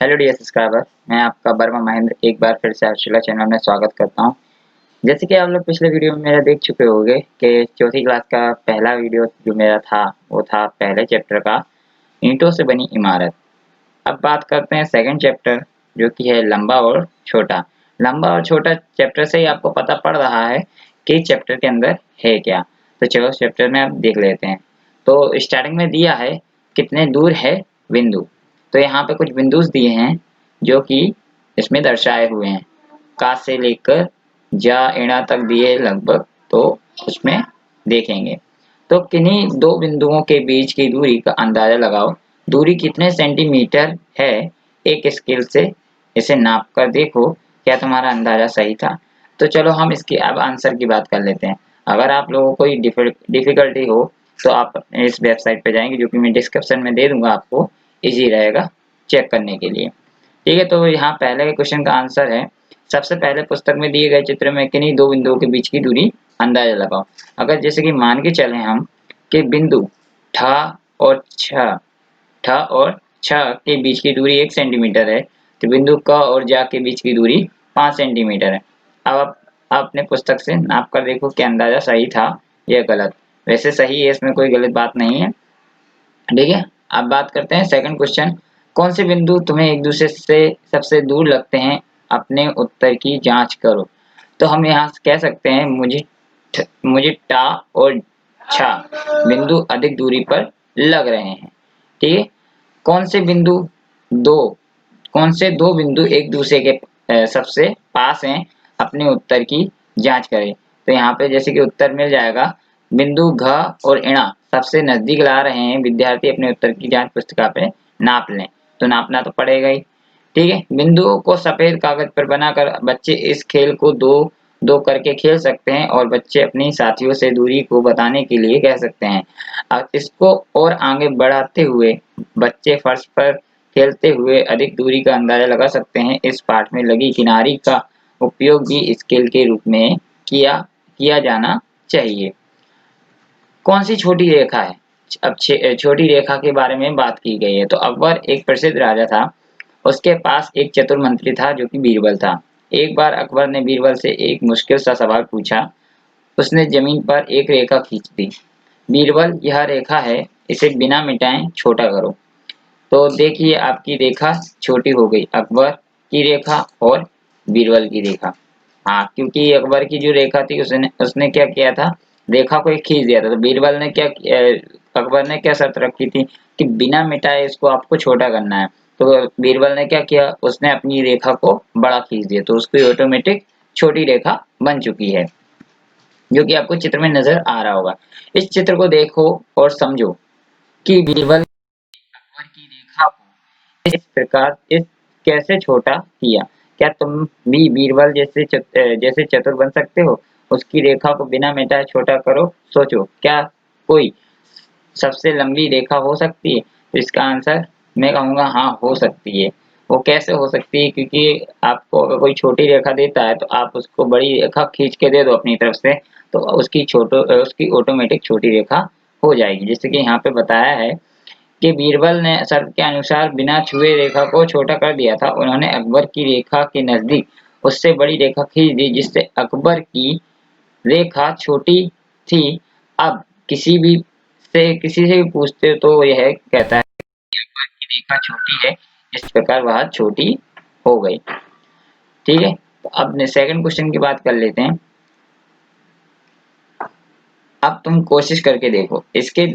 Hello dear subscriber, मैं आपका वर्मा महेंद्र एक बार फिर से आर्शिला चैनल में स्वागत करता हूं। जैसे कि आप लोग पिछले वीडियो में मेरा देख चुके होंगे कि चौथी क्लास का पहला वीडियो जो मेरा था वो था पहले चैप्टर का ईंटों से बनी इमारत। अब बात करते हैं सेकंड चैप्टर जो कि है लंबा और छोटा। लंबा और छोटा चैप्टर से ही आपको पता पड़ रहा है कि चैप्टर के अंदर है क्या। तो चलो चैप्टर में अब देख लेते हैं। तो स्टार्टिंग में दिया है कितने दूर है बिंदु। तो यहाँ पे कुछ बिंदुस दिए हैं जो कि इसमें दर्शाए हुए हैं। का से लेकर जा इणा तक दिए लगभग, तो उसमें देखेंगे। तो किन्हीं दो बिंदुओं के बीच की दूरी का अंदाजा लगाओ। दूरी कितने सेंटीमीटर है, एक स्केल से इसे नाप कर देखो क्या तुम्हारा अंदाजा सही था। तो चलो हम इसकी अब आंसर की बात कर लेते हैं। अगर आप लोगों को कोई डिफिकल्टी हो तो आप इस वेबसाइट पे जाएंगे जो कि मैं डिस्क्रिप्शन में दे दूंगा, आपको इजी रहेगा चेक करने के लिए। ठीक है, तो यहाँ पहले के क्वेश्चन का आंसर है सबसे पहले पुस्तक में दिए गए चित्र में किन्हीं दो बिंदुओं के बीच की दूरी अंदाजा लगाओ। अगर जैसे कि मान के चले हम कि बिंदु ठ और छ ठ और छ के बीच की दूरी 1 सेंटीमीटर है, तो बिंदु क और जा के बीच की दूरी 5 सेंटीमीटर है। अब आप अपने पुस्तक से नाप कर देखो कि अंदाजा सही था या गलत। वैसे सही है, इसमें कोई गलत बात नहीं है। ठीक है, अब बात करते हैं सेकंड क्वेश्चन। कौन से बिंदु तुम्हें एक दूसरे से सबसे दूर लगते हैं, अपने उत्तर की जांच करो। तो हम यहाँ से कह सकते हैं मुझे टा और छा बिंदु अधिक दूरी पर लग रहे हैं। ठीक है, कौन से बिंदु दो कौन से दो बिंदु एक दूसरे के सबसे पास हैं, अपने उत्तर की जांच करें। तो यहाँ पे जैसे कि उत्तर मिल जाएगा बिंदु घ और इणा सबसे नजदीक ला रहे हैं, विद्यार्थी अपने उत्तर की जांच पुस्तिका पे नाप लें। तो नापना तो पड़ेगा ही। ठीक है, बिंदुओं को सफेद कागज पर बनाकर बच्चे इस खेल को दो दो करके खेल सकते हैं और बच्चे अपनी साथियों से दूरी को बताने के लिए कह सकते हैं। अब इसको और आगे बढ़ाते हुए बच्चे फर्श पर खेलते हुए अधिक दूरी का अंदाजा लगा सकते हैं। इस पाठ में लगी किनारी का उपयोग भी स्केल के रूप में किया किया जाना चाहिए। कौन सी छोटी रेखा है। अब छोटी रेखा के बारे में बात की गई है। तो अकबर एक प्रसिद्ध राजा था, उसके पास एक चतुर मंत्री था जो कि बीरबल था। एक बार अकबर ने बीरबल से एक मुश्किल सा सवाल पूछा। उसने जमीन पर एक रेखा खींच दी। बीरबल, यह रेखा है, इसे बिना मिटाए छोटा करो। तो देखिए आपकी रेखा छोटी हो गई, अकबर की रेखा और बीरबल की रेखा। हाँ, क्योंकि अकबर की जो रेखा थी उसने उसने क्या किया था, रेखा को एक खींच दिया था। तो बीरबल ने अकबर ने क्या शर्त रखी थी कि बिना मिटाए इसको आपको छोटा करना है। तो बीरबल ने क्या किया, उसने अपनी रेखा को बड़ा खींच दिया, तो उसकी ऑटोमेटिक छोटी रेखा बन चुकी है, जो कि आपको चित्र में नजर आ रहा होगा। इस चित्र को देखो और समझो कि बीरबल अकबर की रेखा को इस प्रकार इस कैसे छोटा किया। क्या तुम भी बीरबल जैसे चतुर बन सकते हो। उसकी रेखा को बिना मिटाए छोटा करो। सोचो, क्या कोई सबसे लंबी रेखा हो सकती है। तो इसका आंसर मैं कहूँगा हाँ, हो सकती है। वो कैसे हो सकती है, क्योंकि आपको अगर कोई छोटी रेखा देता है तो आप उसको बड़ी रेखा खींच के दे दो अपनी तरफ से, तो उसकी ऑटोमेटिक छोटी रेखा हो जाएगी। जैसे कि यहाँ पे बताया है कि बीरबल ने शर्त के अनुसार बिना छुए रेखा को छोटा कर दिया था। उन्होंने अकबर की रेखा के नजदीक उससे बड़ी रेखा खींच दी, जिससे अकबर की रेखा छोटी थी। अब किसी से भी पूछते हो तो यह कहता है कि अकबर की रेखा छोटी है, इस प्रकार वह छोटी हो गई। ठीक है, तो अब सेकंड क्वेश्चन की बात कर लेते हैं। अब तुम कोशिश करके देखो, इसके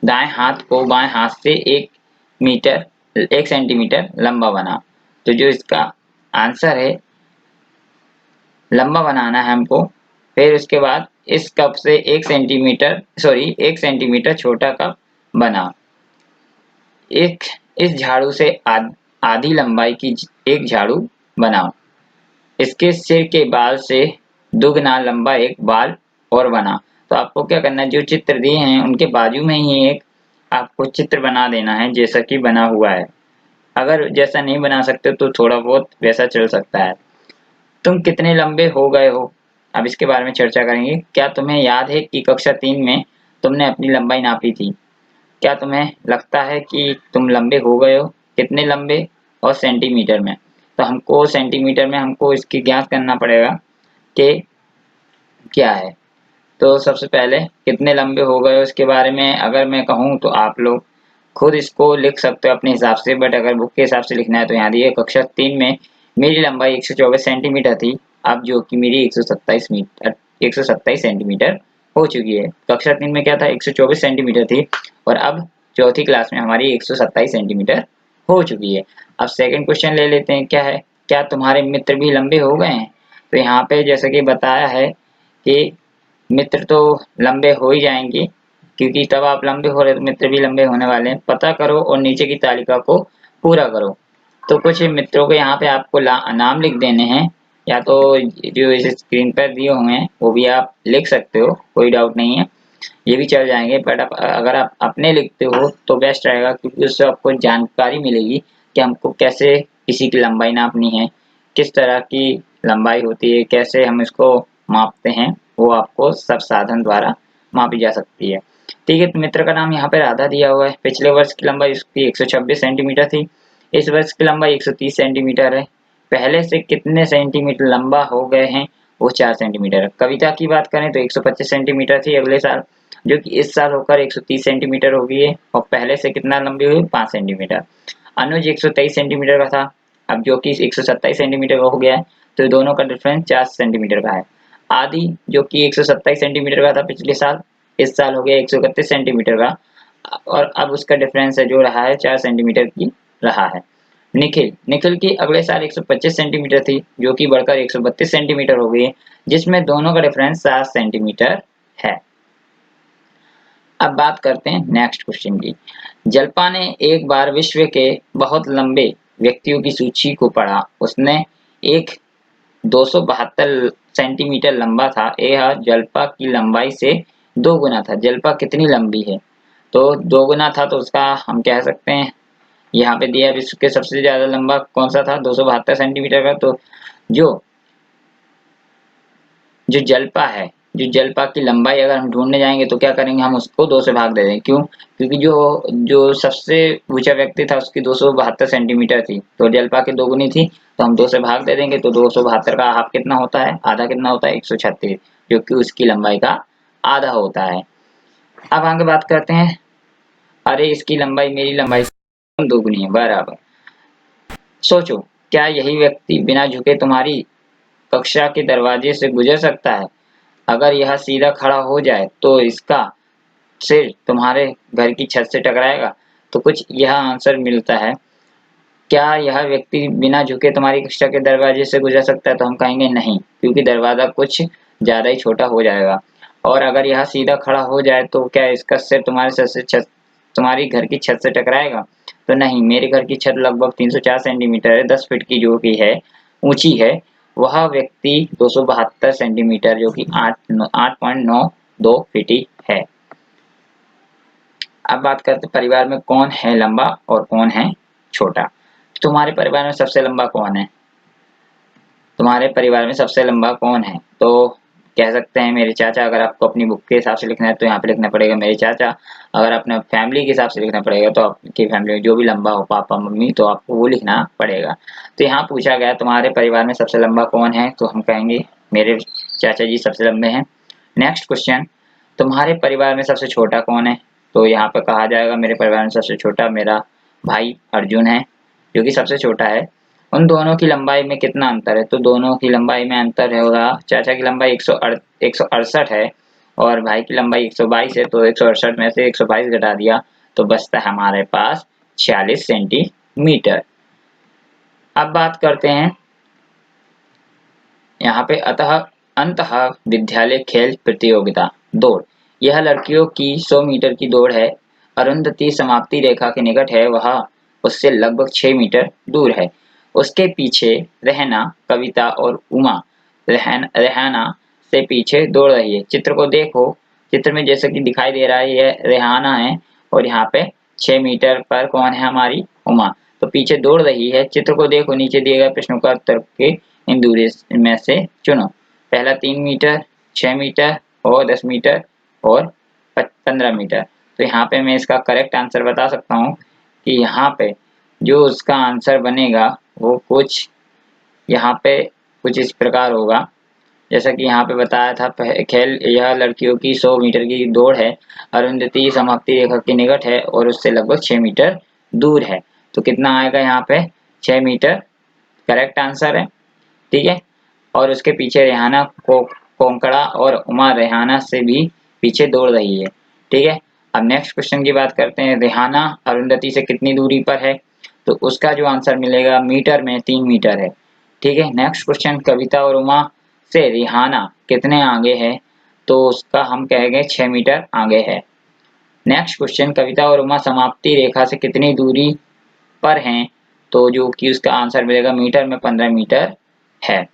दाएं हाथ को बाएं हाथ से 1 सेंटीमीटर लंबा बना। तो जो इसका आंसर है, लंबा बनाना है हमको। फिर उसके बाद इस कप से 1 सेंटीमीटर छोटा कप बना। एक इस झाड़ू से आधी लंबाई की एक झाड़ू बनाओ। इसके सिर के बाल से दुगना लंबा एक बाल और बना। तो आपको क्या करना है, जो चित्र दिए हैं उनके बाजू में ही एक आपको चित्र बना देना है जैसा कि बना हुआ है। अगर जैसा नहीं बना सकते तो थोड़ा बहुत वैसा चल सकता है। तुम कितने लंबे हो गए हो, अब इसके बारे में चर्चा करेंगे। क्या तुम्हें याद है कि कक्षा 3 में तुमने अपनी लंबाई नापी थी। क्या तुम्हें लगता है कि तुम लंबे हो गए हो? कितने लंबे और सेंटीमीटर में? तो हमको सेंटीमीटर में हमको इसकी ज्ञात करना पड़ेगा कि क्या है। तो सबसे पहले कितने लंबे हो गए उसके बारे में अगर मैं कहूँ तो आप लोग खुद इसको लिख सकते हो अपने हिसाब से, बट अगर बुक के हिसाब से लिखना है तो यहाँ दिए कक्षा 3 में मेरी लंबाई 124 सेंटीमीटर थी, अब जो कि मेरी 127 सेंटीमीटर हो चुकी है। कक्षा 3 में क्या था, 124 सेंटीमीटर थी और अब चौथी क्लास में हमारी 127 सेंटीमीटर हो चुकी है। अब सेकंड क्वेश्चन ले लेते हैं, क्या है, क्या तुम्हारे मित्र भी लंबे हो गए हैं? तो यहाँ पे जैसा कि बताया है कि मित्र तो लंबे हो ही जाएंगे, क्योंकि तब आप लंबे हो रहे तो मित्र भी लंबे होने वाले हैं। पता करो और नीचे की तालिका को पूरा करो। तो कुछ मित्रों को यहाँ पे आपको नाम लिख देने हैं, या तो जो इस स्क्रीन पर दिए हुए हैं वो भी आप लिख सकते हो, कोई डाउट नहीं है, ये भी चल जाएंगे। बट अगर आप अपने लिखते हो तो बेस्ट रहेगा, क्योंकि उससे आपको जानकारी मिलेगी कि हमको कैसे किसी की लंबाई नापनी है, किस तरह की लंबाई होती है, कैसे हम इसको मापते हैं, वो आपको सब साधन द्वारा मापी जा सकती है। ठीक है, तो मित्र का नाम यहाँ पे राधा दिया हुआ है। पिछले वर्ष की लंबाई उसकी 126 सेंटीमीटर थी, इस वर्ष की लंबाई 130 सेंटीमीटर है। पहले से कितने सेंटीमीटर लंबा हो गए हैं? वो 4 सेंटीमीटर। कविता की बात करें तो 125 सेंटीमीटर थी अगले साल, जो कि इस साल होकर 130 सेंटीमीटर हो गई है और पहले से कितना लंबी हुई, 5 सेंटीमीटर। अनुज 123 सेंटीमीटर का था, अब जो कि 127 सेंटीमीटर का हो गया है, तो दोनों का डिफरेंस 4 सेंटीमीटर का है। आदि जो कि 127 सेंटीमीटर का था पिछले साल, इस साल हो गया 131 सेंटीमीटर का, और अब उसका डिफरेंस है जो रहा है 4 सेंटीमीटर की रहा है। निखिल की अगले साल 125 सेंटीमीटर थी, जो कि बढ़कर 132 सेंटीमीटर हो गई है, जिसमें दोनों का डिफरेंस 7 सेंटीमीटर है। अब बात करते हैं नेक्स्ट क्वेश्चन की। जल्पा ने एक बार विश्व के बहुत लंबे व्यक्तियों की सूची को पढ़ा। उसने एक 272 सेंटीमीटर लंबा था। यह जल्पा की लंबाई से 2 गुना था। जल्पा कितनी लंबी है? तो 2 गुना था, तो उसका हम कह सकते हैं, यहाँ पे दिया विश्व के सबसे ज्यादा लंबा कौन सा था, 272 सेंटीमीटर का। तो जो जो जल्पा है, जो जल्पा की लंबाई अगर हम ढूंढने जाएंगे तो क्या करेंगे, हम उसको 2 से भाग दे देंगे। क्यों? क्योंकि जो जो सबसे ऊंचा व्यक्ति था उसकी 272 सेंटीमीटर थी, तो जल्पा की 2 गुनी थी, तो हम 2 से भाग दे देंगे। तो 272 का हाफ कितना होता है, आधा कितना होता है, 136, जो कि उसकी लंबाई का आधा होता है। अब आगे बात करते हैं, अरे इसकी लंबाई मेरी लंबाई से 2 गुनी है, बराबर। सोचो, क्या यही व्यक्ति बिना झुके तुम्हारी कक्षा के दरवाजे से गुजर सकता है? अगर यह सीधा खड़ा हो जाए तो इसका सिर तुम्हारे घर की छत से टकराएगा। तो कुछ यह आंसर मिलता है। क्या यह व्यक्ति बिना झुके तुम्हारी कक्षा के दरवाजे से गुजर सकता है? तो हम कहेंगे नहीं, क्योंकि दरवाजा कुछ ज्यादा ही छोटा हो जाएगा। और अगर यह सीधा खड़ा हो जाए तो क्या इसका सिर तुम्हारी घर की छत से टकराएगा? तो नहीं, मेरे घर की छत लगभग 304 सेंटीमीटर है, 10 फीट की जो कि है ऊंची है। वह व्यक्ति 272 सेंटीमीटर जो कि 8.92 फीट ही है। अब बात करते परिवार में कौन है लंबा और कौन है छोटा। तुम्हारे परिवार में सबसे लंबा कौन है? तुम्हारे परिवार में सबसे लंबा कौन है? तो कह सकते हैं मेरे चाचा। अगर आपको अपनी बुक के हिसाब से लिखना है तो यहाँ पे लिखना पड़ेगा मेरे चाचा। अगर अपने फैमिली के हिसाब से लिखना पड़ेगा तो आपकी फैमिली में जो भी लंबा हो, पापा मम्मी, तो आपको वो लिखना पड़ेगा। तो यहाँ पूछा गया तुम्हारे परिवार में सबसे लंबा कौन है, तो हम कहेंगे मेरे चाचा जी सबसे लंबे हैं। नेक्स्ट क्वेश्चन, तुम्हारे परिवार में सबसे छोटा कौन है? तो यहाँ पे कहा जाएगा मेरे परिवार में सबसे छोटा मेरा भाई अर्जुन है, जो कि सबसे छोटा है। उन दोनों की लंबाई में कितना अंतर है? तो दोनों की लंबाई में अंतर होगा, चाचा की लंबाई 168 है और भाई की लंबाई 122 है। तो 168 में से 122 घटा दिया तो बचता है हमारे पास 46 सेंटीमीटर। अब बात करते हैं यहाँ पे अंतः विद्यालय खेल प्रतियोगिता दौड़। यह लड़कियों की 100 मीटर की दौड़ है। अरुंधति समाप्ति रेखा के निकट है, वह उससे लगभग 6 मीटर दूर है। उसके पीछे रहना, कविता और उमा रेहाना से पीछे दौड़ रही है। चित्र को देखो, चित्र में जैसे कि दिखाई दे रहा है ये रेहाना है और यहाँ पे 6 मीटर पर कौन है, हमारी उमा। तो पीछे दौड़ रही है। चित्र को देखो, नीचे दिए गए प्रश्नों का उत्तर के इन दूरी में से चुनो। पहला 3 मीटर, 6 मीटर और 10 मीटर और 15 मीटर। तो यहाँ पे मैं इसका करेक्ट आंसर बता सकता हूँ कि यहाँ पे जो उसका आंसर बनेगा वो कुछ यहाँ पे कुछ इस प्रकार होगा। जैसा कि यहाँ पे बताया था, खेल यह लड़कियों की 100 मीटर की दौड़ है। अरुंधति समाप्ति रेखा के निकट है और उससे लगभग 6 मीटर दूर है। तो कितना आएगा यहाँ पे? 6 मीटर करेक्ट आंसर है। ठीक है, और उसके पीछे रेहाना कोंकड़ा और उमा रेहाना से भी पीछे दौड़ रही है। ठीक है, अब नेक्स्ट क्वेश्चन की बात करते हैं। रेहाना अरुंधति से कितनी दूरी पर है? तो उसका जो आंसर मिलेगा मीटर में 3 मीटर है। ठीक है, नेक्स्ट क्वेश्चन, कविता और उमा से रेहाना कितने आगे है? तो उसका हम कहेंगे 6 मीटर आगे है। नेक्स्ट क्वेश्चन, कविता और उमा समाप्ति रेखा से कितनी दूरी पर हैं? तो जो कि उसका आंसर मिलेगा मीटर में 15 मीटर है।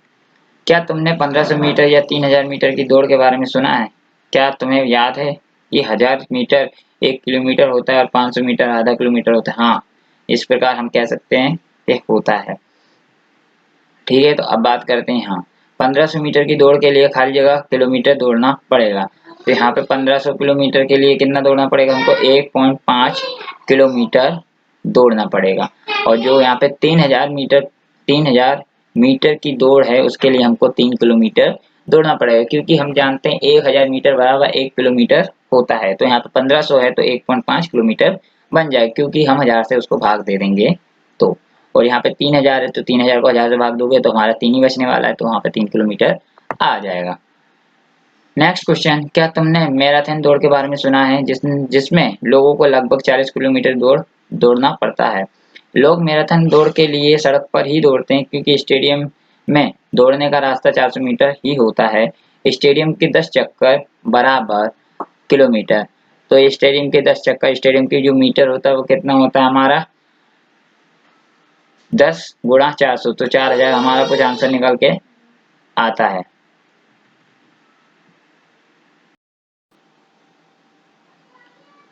क्या तुमने 1500 मीटर या 3000 मीटर की दौड़ के बारे में सुना है? क्या तुम्हें याद है ये 1000 मीटर 1 किलोमीटर होता है और 500 मीटर आधा किलोमीटर होता है? हाँ, इस प्रकार हम कह सकते हैं ये होता है। ठीक है, तो अब बात करते हैं। हाँ, 1500 मीटर की दौड़ के लिए खाली जगह किलोमीटर दौड़ना पड़ेगा। तो यहाँ पे 1500 किलोमीटर के लिए कितना दौड़ना पड़ेगा हमको? 1.5 किलोमीटर दौड़ना पड़ेगा। और जो यहाँ पे 3000 मीटर की दौड़ है उसके लिए हमको 3 किलोमीटर दौड़ना पड़ेगा, क्योंकि हम जानते हैं 1000 मीटर बराबर 1 किलोमीटर होता है। तो यहाँ पे 1500 है तो 1.5 किलोमीटर बन जाए, क्योंकि हम 1000 से उसको भाग दे देंगे तो। और यहाँ पे 3000 है तो 3000 को 1000 से भाग दोगे तो हमारा 3 ही बचने वाला है, तो वहाँ पे 3 किलोमीटर आ जाएगा। नेक्स्ट क्वेश्चन, क्या तुमने मैराथन दौड़ के बारे में सुना है जिसमें लोगों को लगभग 40 किलोमीटर दौड़ना पड़ता है? लोग मैराथन दौड़ के लिए सड़क पर ही दौड़ते हैं, क्योंकि स्टेडियम में दौड़ने का रास्ता 400 मीटर ही होता है। स्टेडियम के 10 चक्कर बराबर किलोमीटर। तो स्टेडियम के 10 चक्कर, स्टेडियम की जो मीटर होता है वो कितना होता है हमारा? 10 गुणा 400, तो 4000 हमारा कुछ आंसर निकल के आता है।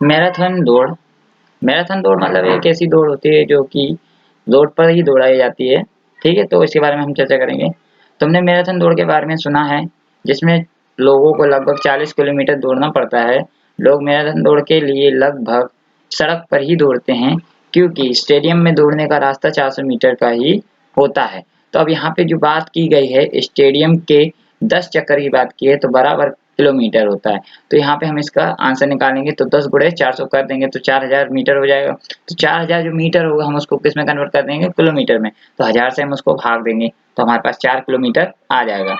मैराथन दौड़, मैराथन दौड़ मतलब एक ऐसी दौड़ होती है जो कि रोड पर ही दौड़ाई जाती है। ठीक है, तो इसके बारे में हम चर्चा करेंगे। तुमने मैराथन दौड़ के बारे में सुना है जिसमें लोगों को लगभग 40 किलोमीटर दौड़ना पड़ता है? लोग मैराथन दौड़ के लिए लगभग सड़क पर ही दौड़ते हैं, क्योंकि स्टेडियम में दौड़ने का रास्ता 400 मीटर का ही होता है। तो अब यहाँ पे जो बात की गई है स्टेडियम के 10 चक्कर की बात की है, तो बराबर किलोमीटर होता है। तो यहाँ पे हम इसका आंसर निकालेंगे तो 10 गुणे 400 कर देंगे तो 4000 मीटर हो जाएगा। तो 4000 जो मीटर होगा हम उसको किस में कन्वर्ट कर देंगे? किलोमीटर में। तो 1000 से हम उसको भाग देंगे तो हमारे पास 4 किलोमीटर आ जाएगा।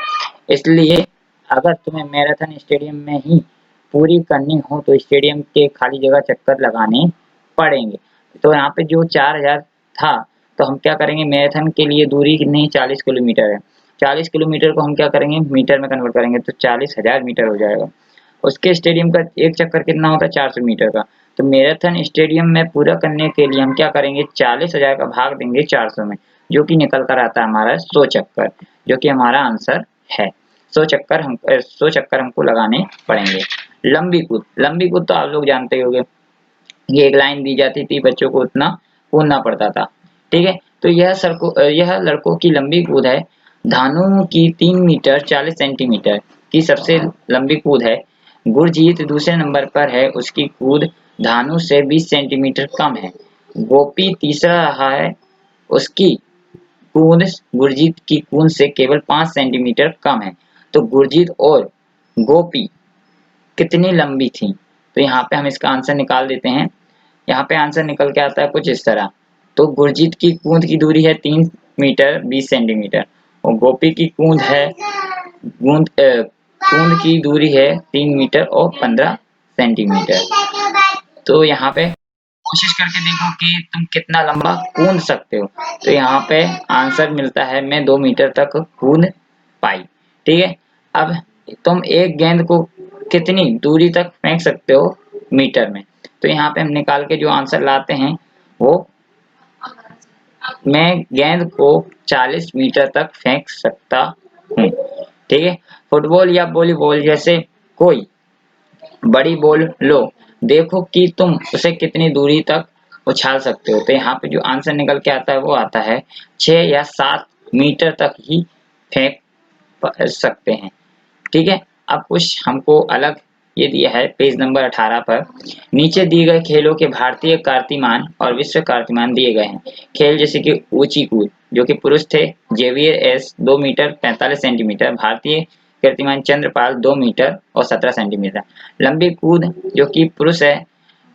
इसलिए अगर तुम्हें मैराथन स्टेडियम में ही पूरी करनी हो तो स्टेडियम के खाली जगह चक्कर लगाने पड़ेंगे। तो यहाँ पे जो 4000 था, तो हम क्या करेंगे? मैराथन के लिए दूरी कितनी? 40 किलोमीटर है। 40 किलोमीटर को हम क्या करेंगे? मीटर में कन्वर्ट करेंगे तो 40,000 मीटर हो जाएगा। उसके स्टेडियम का एक चक्कर कितना होता है? 400 मीटर का। तो मैराथन स्टेडियम में पूरा करने के लिए हम क्या करेंगे? 40,000 का भाग देंगे 400 में, जो कि निकल कर आता है हमारा 100 चक्कर, जो कि हमारा आंसर है। 100 चक्कर हमको लगाने पड़ेंगे। लंबी कूद, लंबी कूद तो आप लोग जानते ही होंगे। ये एक लाइन दी जाती थी, बच्चों को उतना कूदना पड़ता था। ठीक है, तो यह लड़कों की लंबी कूद है। धानु की 3 मीटर 40 सेंटीमीटर की सबसे लंबी कूद है। गुरजीत दूसरे नंबर पर है, उसकी कूद धानु से 20 सेंटीमीटर कम है। गोपी तीसरा रहा है, उसकी कूद गुरजीत की कूद से केवल 5 सेंटीमीटर कम है। तो गुरजीत और गोपी कितनी लंबी थी? तो यहाँ पे हम इसका आंसर निकाल देते हैं। यहाँ पे आंसर निकल के आता है कुछ इस तरह। तो गुरजीत की कूद की दूरी है 3 मीटर 20 सेंटीमीटर और गोपी की कूद की दूरी है 3 मीटर और 15 सेंटीमीटर। तो यहाँ पे कोशिश करके देखो कि तुम कितना लंबा कूद सकते हो। तो यहाँ पे आंसर मिलता है मैं 2 मीटर तक कूद पाई। ठीक है, अब तुम एक गेंद को कितनी दूरी तक फेंक सकते हो मीटर में? तो यहाँ पे हम निकाल के जो आंसर लाते हैं वो, मैं गेंद को 40 मीटर तक फेंक सकता हूँ। ठीक है, फुटबॉल या वॉलीबॉल जैसे कोई बड़ी बॉल लो, देखो कि तुम उसे कितनी दूरी तक उछाल सकते हो। तो यहाँ पे जो आंसर निकल के आता है वो आता है 6 या 7 मीटर तक ही फेंक सकते हैं। ठीक है, अब कुछ हमको अलग ये दिया है पेज नंबर 18 पर। नीचे दिए गए खेलों के भारतीय कीर्तिमान और विश्व कीर्तिमान दिए गए हैं। खेल जैसे कि ऊंची कूद, जो कि पुरुष थे जेवियर एस 2 मीटर 45 सेंटीमीटर, भारतीय कीर्तिमान चंद्रपाल 2 मीटर और 17 सेंटीमीटर। लंबी कूद जो कि पुरुष है,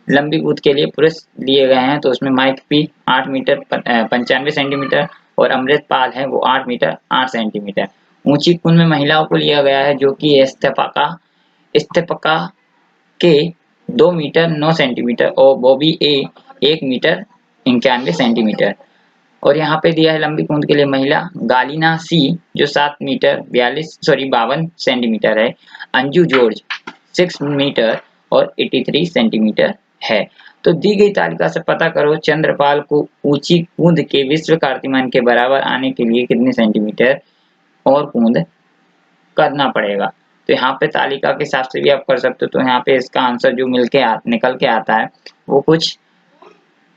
लंबी कूद के लिए पुरुष लिए गए हैं, तो उसमें माइक पी 8 मीटर 95 सेंटीमीटर और अमृतपाल है वो 8 मीटर 8 सेंटीमीटर। ऊंची कूद में महिलाओं को लिया गया है, जो कि इस्तेपका के 2 मीटर 9 सेंटीमीटर और बॉबी ए 1 मीटर 91 सेंटीमीटर। और यहाँ पे दिया है लंबी कूद के लिए महिला गालिना सी, जो 7 मीटर 52 सेंटीमीटर है। अंजू जॉर्ज 6 मीटर और 83 सेंटीमीटर है। तो दी गई तालिका से पता करो चंद्रपाल को ऊंची कूद के विश्व कीर्तिमान के बराबर आने के लिए कितने सेंटीमीटर और कूद करना पड़ेगा। तो यहाँ पे तालिका के हिसाब से भी आप कर सकते हो। तो यहाँ पे इसका आंसर जो निकल के आता है वो कुछ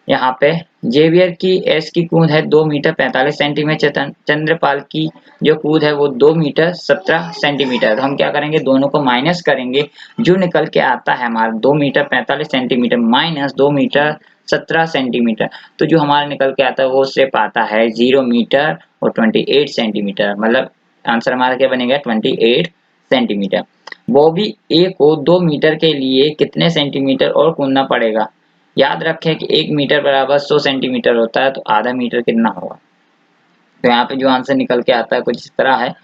यहाँ पे जेवियर की एस की कूद है 2 मीटर 45 सेंटीमीटर, चंद्रपाल की जो कूद है वो 2 मीटर 17 सेंटीमीटर। तो हम क्या करेंगे, दोनों को माइनस करेंगे, जो निकल के आता है हमारा 2 metre 45 centimetre minus 2 metre 17 centimetre, तो जो हमारा निकल के आता है वो सिर्फ आता है 0 मीटर और 28 सेंटीमीटर। मतलब आंसर हमारा क्या बनेगा, 28 सेंटीमीटर। बॉबी ए को 2 मीटर के लिए कितने सेंटीमीटर और कूदना पड़ेगा। याद रखें कि 1 मीटर बराबर 100 सेंटीमीटर होता है, तो आधा मीटर कितना होगा। तो यहाँ पे जो आंसर निकल के आता है कुछ इस तरह है,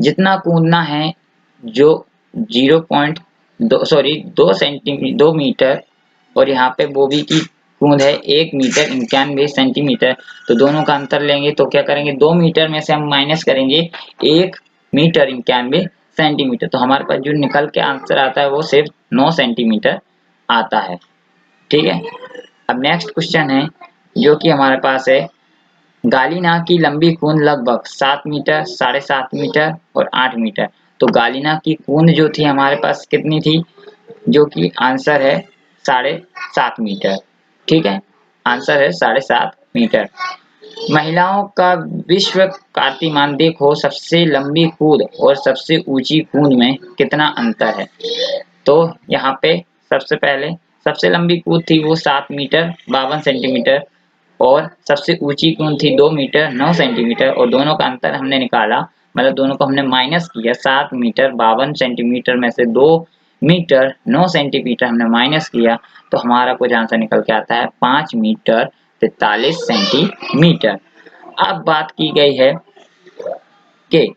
जितना कूदना है जो 2 मीटर और यहाँ पे बॉबी की कूद है 1 मीटर 91 सेंटीमीटर, तो दोनों का अंतर लेंगे तो क्या करेंगे, 2 मीटर में से हम माइनस करेंगे 1 मीटर 91 सेंटीमीटर, तो हमारे पास जो निकल के आंसर आता है वो सिर्फ 9 सेंटीमीटर आता है। ठीक है। अब नेक्स्ट क्वेश्चन है जो कि हमारे पास है, गालिना की लंबी कूद लगभग 7 मीटर 7.5 मीटर और 8 मीटर। तो गालिना की कूद जो थी हमारे पास कितनी थी, जो कि आंसर है 7.5 मीटर। ठीक है, आंसर है 7.5 मीटर। महिलाओं का विश्व कीर्तिमान देखो, सबसे लंबी कूद और सबसे ऊंची कूद में कितना अंतर है। तो यहाँ पे सबसे पहले सबसे लंबी कूद थी वो 7 मीटर 52 सेंटीमीटर और सबसे ऊंची कूद थी 2 मीटर 9 सेंटीमीटर, और दोनों का अंतर हमने निकाला, मतलब दोनों को हमने माइनस किया। 7 मीटर 52 सेंटीमीटर में से 2 मीटर 9 सेंटीमीटर हमने माइनस किया, तो हमारा कुछ आंसर निकल के आता है 5 मीटर 43 सेंटीमीटर। अब बात की गई है कि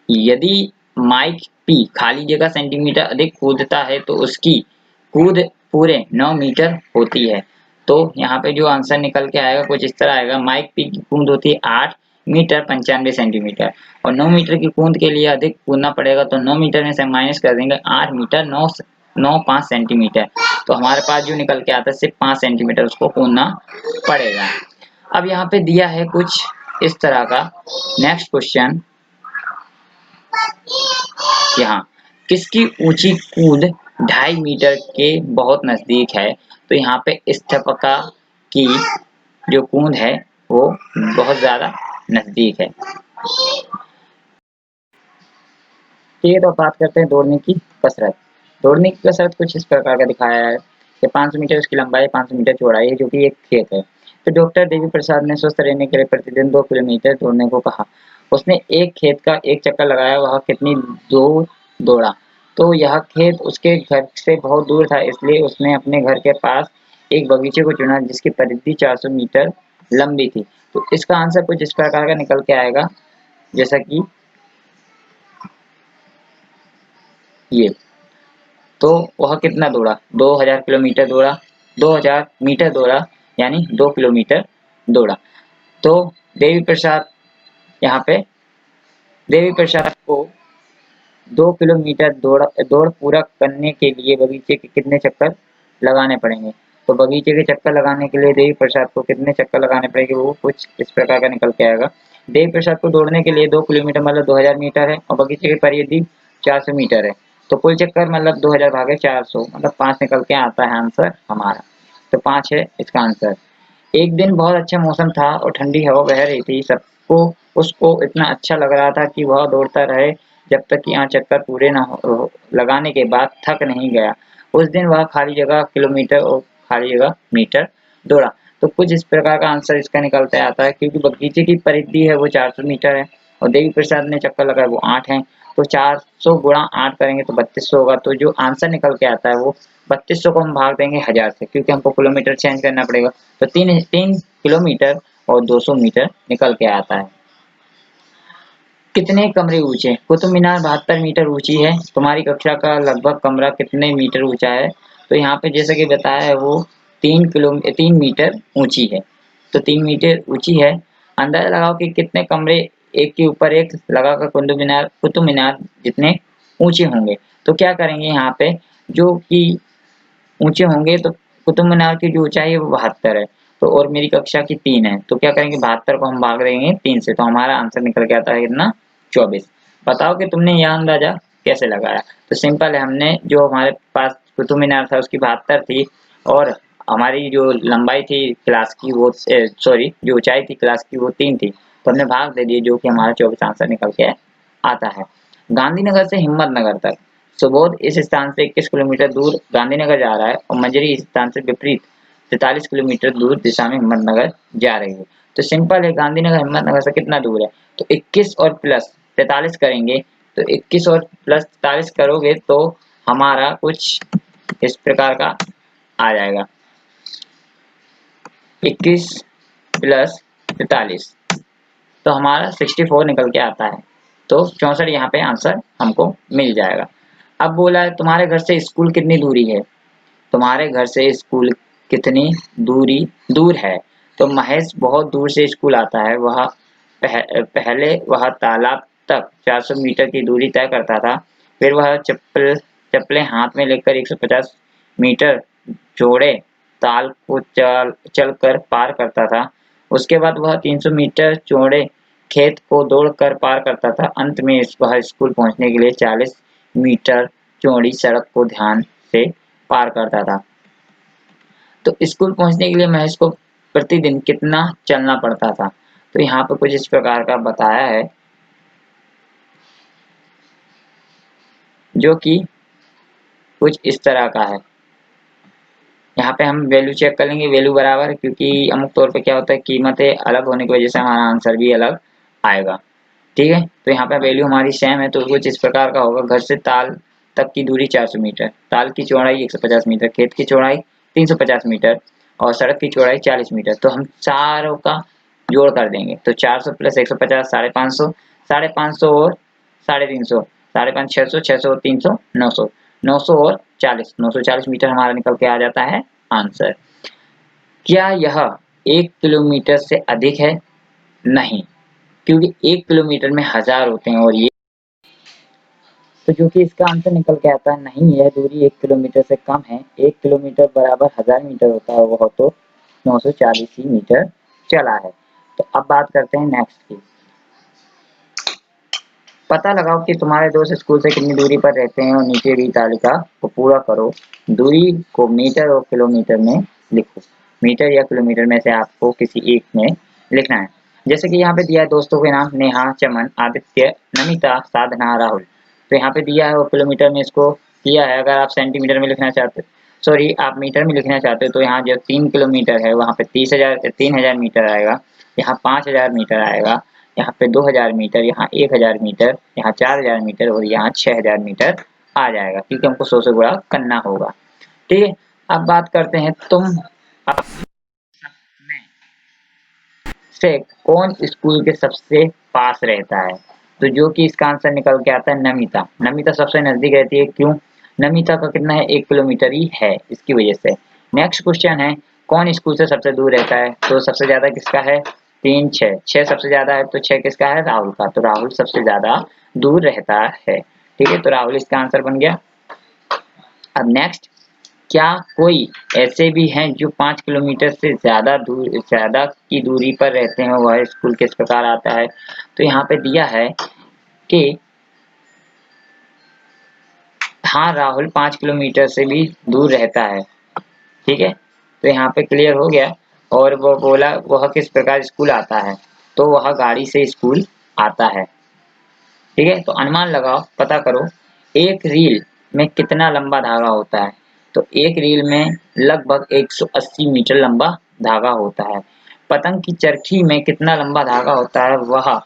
यदि माइक पी खाली जगह सेंटीमीटर अधिक कूदता है तो उसकी कूद पूरे 9 मीटर होती है। तो यहाँ पे जो आंसर निकल के आएगा कुछ इस तरह आएगा, माइक पी की कूद होती है 8 मीटर 95 सेंटीमीटर और 9 मीटर की कूद के लिए अधिक कूदना पड़ेगा, तो 9 मीटर में से माइनस कर देंगे 8 मीटर 9.5 सेंटीमीटर, तो हमारे पास जो निकल के आता है सिर्फ 5 सेंटीमीटर उसको कूदना पड़ेगा। अब यहाँ पे दिया है कुछ इस तरह का नेक्स्ट क्वेश्चन, यहाँ किसकी ऊंची कूद 2.5 मीटर के बहुत नजदीक है। तो यहाँ पे इस्तेपका की जो कूद है वो बहुत ज्यादा नजदीक है। ठीक है, तो बात करते हैं दौड़ने की कसरत। दौड़ने की कसरत कुछ इस प्रकार का दिखाया है कि 500 मीटर उसकी लंबाई 500 मीटर चौड़ाई है, जो कि एक खेत है। तो डॉक्टर देवी प्रसाद ने स्वस्थ रहने के लिए प्रतिदिन 2 किलोमीटर दौड़ने को कहा। उसने एक खेत का एक चक्कर लगाया, वह कितनी दूर दौड़ा। तो यह खेत उसके घर से बहुत दूर था, इसलिए उसने अपने घर के पास एक बगीचे को चुना जिसकी परिधि 400 मीटर लंबी थी। तो इसका आंसर कुछ इस प्रकार का निकल के आएगा, जैसा कि ये। तो वह कितना दौड़ा, 2000 किलोमीटर दौड़ा, 2000 मीटर दौड़ा, यानी 2 किलोमीटर दौड़ा। तो देवी प्रसाद यहाँ पे देवी प्रसाद को 2 किलोमीटर दौड़ पूरा करने के लिए बगीचे के कितने चक्कर लगाने पड़ेंगे। तो बगीचे के चक्कर लगाने के लिए देवी प्रसाद को कितने चक्कर लगाने पड़ेंगे, वो कुछ इस प्रकार का निकल के आएगा। देवी प्रसाद को दौड़ने के लिए 2 किलोमीटर मतलब 2000 मीटर है और बगीचे की परिधि 400 मीटर है, तो कुल चक्कर मतलब 2000 भागे 400 मतलब 5 निकल के आता है आंसर हमारा। तो 5 है इसका आंसर। एक दिन बहुत अच्छा मौसम था और ठंडी हवा बह रही थी, सबको उसको इतना अच्छा लग रहा था कि वह दौड़ता रहे जब तक कि 8 चक्कर पूरे न लगाने के बाद थक नहीं गया। उस दिन वह खाली जगह किलोमीटर और खाली जगह मीटर दौड़ा। तो कुछ इस प्रकार का आंसर इसका निकलते आता है, क्योंकि बगीचे की परिधि है वो 400 मीटर है और देवी प्रसाद ने चक्कर लगाया वो 8 है। तो 400 गुणा 8 करेंगे तो 3200 होगा। तो जो आंसर निकल के आता है वो 3200 को हम भाग देंगे 1000 से, क्योंकि हमको किलोमीटर चेंज करना पड़ेगा। तो 3 किलोमीटर और 200 मीटर निकल के आता है। कितने कमरे ऊंचे? कुतुब मीनार 72 मीटर ऊंची है। तुम्हारी कक्षा का लगभग कमरा कितने मीटर ऊंचा है? तो यहाँ पे जैसे कि बताया है वो 3 मीटर ऊंची है। तो 3 मीटर ऊंची है। अंदाजा लगाओ कि कितने कमरे एक के ऊपर एक लगाकर कुतुब मीनार जितने ऊंचे होंगे। तो क्या करेंगे यहाँ पे, जो कि ऊंचे होंगे, तो कुतुब मीनार की जो ऊंचाई है वो 72 है, तो और मेरी कक्षा की 3 है, तो क्या करेंगे 72 को हम भाग देंगे 3 से, तो हमारा आंसर निकल के आता है कितना? 24। बताओ कि तुमने यह अंदाजा कैसे लगाया? तो सिंपल है, हमने जो हमारे पास कुतुब मीनार था उसकी 72 थी और हमारी जो लंबाई थी क्लास की वो सॉरी जो ऊंचाई थी क्लास की वो 3 थी, तो हमने भाग दे दिए, जो कि हमारा 24 आंसर निकल के आता है। गांधीनगर से हिम्मतनगर तक सुबोध इस स्थान से 21 किलोमीटर दूर गांधीनगर जा रहा है और मंजरी इस स्थान से विपरीत 43 किलोमीटर दूर दिशा में हिम्मतनगर जा रही है। तो सिंपल है, गांधीनगर हिम्मतनगर से कितना दूर है? तो 21 और प्लस 43 करेंगे, तो 21 और प्लस 43 करोगे तो हमारा कुछ इस प्रकार का आ जाएगा, 21 प्लस 43, तो हमारा 64 निकल के आता है। तो 64 यहाँ पे आंसर हमको मिल जाएगा। अब बोला है तुम्हारे घर से स्कूल कितनी दूरी है? तुम्हारे घर से स्कूल कितनी दूर है? तो महेश बहुत दूर से स्कूल आता है। वह पहले वह तालाब तक 400 मीटर की दूरी तय करता था, फिर वह चप्पलें हाथ में लेकर 150 मीटर चौड़े ताल को चलकर पार करता था। उसके बाद वह 300 मीटर चौड़े खेत को दौड़कर पार करता था। अंत में वह स्कूल पहुंचने के लिए 40 मीटर चौड़ी सड़क को ध्यान से पार करता था। तो स्कूल पहुंचने के लिए महेश को प्रतिदिन कितना चलना पड़ता था? तो यहाँ पे कुछ इस प्रकार का बताया है, जो कि कुछ इस तरह का है। यहाँ पे हम वैल्यू चेक कर लेंगे, वैल्यू बराबर है, क्योंकि अमुक तौर पे क्या होता है कीमतें अलग होने की वजह से हमारा आंसर भी अलग आएगा। ठीक है, तो यहाँ पे वैल्यू हमारी सेम है, तो कुछ इस प्रकार का होगा। घर से ताल तक की दूरी 400 मीटर, ताल की चौड़ाई 150 मीटर, खेत की चौड़ाई 350 मीटर और सड़क की चौड़ाई 40 मीटर। तो हम चारों का जोड़ कर देंगे, तो 400 प्लस 150 550, 550 और 350, 550 600, 600 और 300 900, 900 और 40, 940 मीटर हमारा निकल के आ जाता है आंसर। क्या यह 1 किलोमीटर से अधिक है? नहीं, क्योंकि 1 किलोमीटर में 1000 होते हैं और ये तो जो कि इसका आंसर निकल के आता है नहीं, यह दूरी 1 किलोमीटर से कम है। 1 किलोमीटर बराबर 1000 मीटर होता है, वह तो 940 ही मीटर चला है। तो अब बात करते हैं नेक्स्ट की। पता लगाओ कि तुम्हारे दोस्त स्कूल से कितनी दूरी पर रहते हैं और नीचे दी तालिका को पूरा करो। दूरी को मीटर और किलोमीटर में लिखो। मीटर या किलोमीटर में से आपको किसी एक में लिखना है। जैसे कि यहाँ पे दिया है दोस्तों के नाम नेहा, चमन, आदित्य, नमिता, साधना, राहुल। तो यहाँ पे दिया है और किलोमीटर में इसको किया है। अगर आप सेंटीमीटर में लिखना चाहते सॉरी आप मीटर में लिखना चाहते हो तो यहाँ जो 3 किलोमीटर है वहाँ पे 3000 मीटर आएगा, यहाँ 5000 मीटर आएगा, यहाँ पे 2000 मीटर, यहाँ 1000 मीटर, यहाँ 4000 मीटर और यहाँ 6000 मीटर आ जाएगा, क्योंकि हमको 100 से गुणा करना होगा। ठीक है, अब बात करते हैं तुम से कौन स्कूल के सबसे पास रहता है? तो जो कि इसका आंसर निकल के आता है नमिता। नमिता सबसे नजदीक रहती है, क्यों? नमिता का कितना है? 1 किलोमीटर ही है, इसकी वजह से। नेक्स्ट क्वेश्चन है कौन स्कूल से सबसे दूर रहता है? तो सबसे ज्यादा किसका है? 3 6 6 सबसे ज्यादा है, तो 6 किसका है? राहुल का। तो राहुल सबसे ज्यादा दूर रहता है। ठीक है, तो राहुल इसका आंसर बन गया। अब नेक्स्ट, क्या कोई ऐसे भी हैं जो 5 किलोमीटर से ज्यादा की दूरी पर रहते हैं? वह स्कूल किस प्रकार आता है? तो यहाँ पे दिया है कि हाँ, राहुल 5 किलोमीटर से भी दूर रहता है। ठीक है, तो यहाँ पे क्लियर हो गया। और वो बोला वह किस प्रकार स्कूल आता है, तो वह गाड़ी से स्कूल आता है। ठीक है, तो अनुमान लगाओ, पता करो एक रील में कितना लंबा धागा होता है। तो एक रील में लगभग 180 मीटर लंबा धागा होता है। पतंग की चरखी में कितना लंबा धागा होता है, वह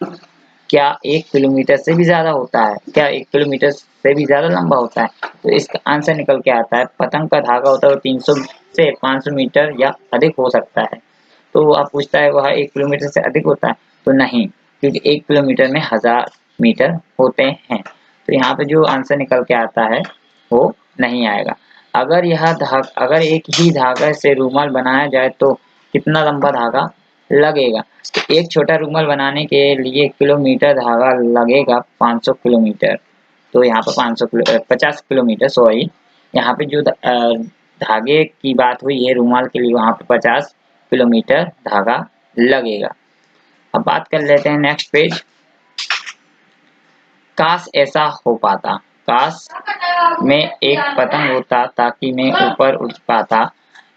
क्या 1 किलोमीटर से भी ज्यादा होता है? क्या 1 किलोमीटर से भी ज्यादा लंबा होता है? तो इसका आंसर निकल के आता है, पतंग का धागा होता है वो 300 से 500 मीटर या अधिक हो सकता है। तो आप पूछता है वह 1 किलोमीटर से अधिक होता है? तो नहीं, क्योंकि 1 किलोमीटर में 1000 मीटर होते हैं। तो यहाँ पे जो आंसर निकल के आता है वो नहीं आएगा। अगर एक ही धागे से रूमाल बनाया जाए तो कितना लंबा धागा लगेगा? तो एक छोटा रूमाल बनाने के लिए किलोमीटर धागा लगेगा 500 किलोमीटर। तो यहाँ पर 50 किलोमीटर, सॉरी, यहाँ पे जो धागे की बात हुई है रूमाल के लिए, वहाँ पे 50 किलोमीटर धागा लगेगा। अब बात कर लेते हैं नेक्स्ट पेज। काश ऐसा हो पाता, काश में एक पतंग होता ताकि मैं ऊपर उड़ पाता,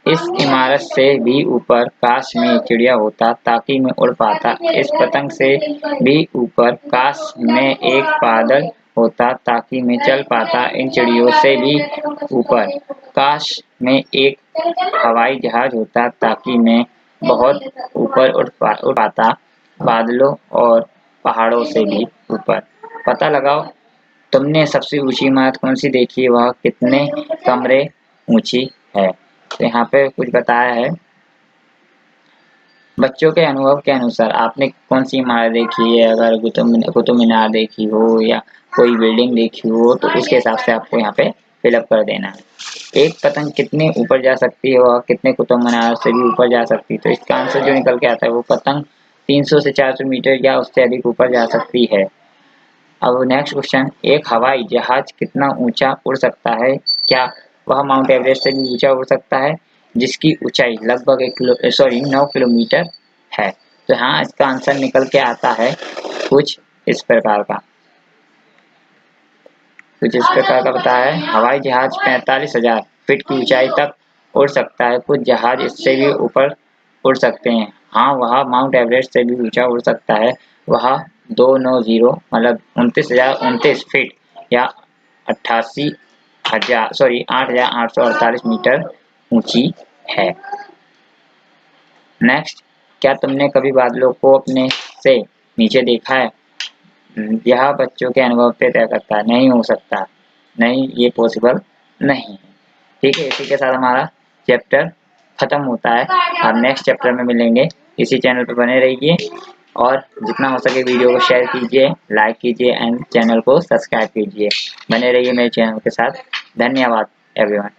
इस इमारत से भी ऊपर काश में एक चिड़िया होता ताकि मैं उड़ पाता, इस पतंग से भी ऊपर काश में एक बादल होता ताकि मैं चल पाता, इन चिड़ियों से भी ऊपर काश में एक हवाई जहाज होता ताकि मैं बहुत ऊपर उड़ पाता, बादलों और पहाड़ों से भी ऊपर। पता लगाओ तुमने सबसे ऊंची इमारत कौन सी देखी है, वह कितने कमरे ऊंची है? तो यहाँ पे कुछ बताया है, बच्चों के अनुभव के अनुसार आपने कौन सी इमारत देखी है? अगर कुतुब मीनार देखी हो या कोई बिल्डिंग देखी हो तो उसके हिसाब से आपको यहाँ पे फिलअप कर देना है। एक पतंग कितने ऊपर जा सकती है और कितने कुतुब मीनार से भी ऊपर जा सकती है? तो इसका आंसर जो निकल के आता है वो पतंग 300 से 400 मीटर या उससे अधिक ऊपर जा सकती है। अब नेक्स्ट क्वेश्चन, एक हवाई जहाज कितना ऊंचा उड़ सकता है? क्या वह माउंट एवरेस्ट से भी ऊंचा उड़ सकता है, जिसकी ऊंचाई लगभग 9 किलोमीटर है? तो हाँ, इसका आंसर निकल के आता है कुछ इस प्रकार का, बताया है, हवाई जहाज 45,000 फीट की ऊंचाई तक उड़ सकता है, कुछ जहाज इससे भी ऊपर उड़ सकते हैं। हाँ, वह माउंट एवरेस्ट से भी ऊंचा उड़ सकता है, वह 290 मतलब 29,029 फीट या 8,848 मीटर ऊंची है। नेक्स्ट, क्या तुमने कभी बादलों को अपने से नीचे देखा है? यह बच्चों के अनुभव पे तय करता है, नहीं हो सकता, नहीं, ये पॉसिबल नहीं है। ठीक है, इसी के साथ हमारा चैप्टर खत्म होता है। अब नेक्स्ट चैप्टर में मिलेंगे। इसी चैनल पर बने रहिए और जितना हो सके वीडियो को शेयर कीजिए, लाइक कीजिए एंड चैनल को सब्सक्राइब कीजिए। बने रहिए मेरे चैनल के साथ। धन्यवाद एवरीवन।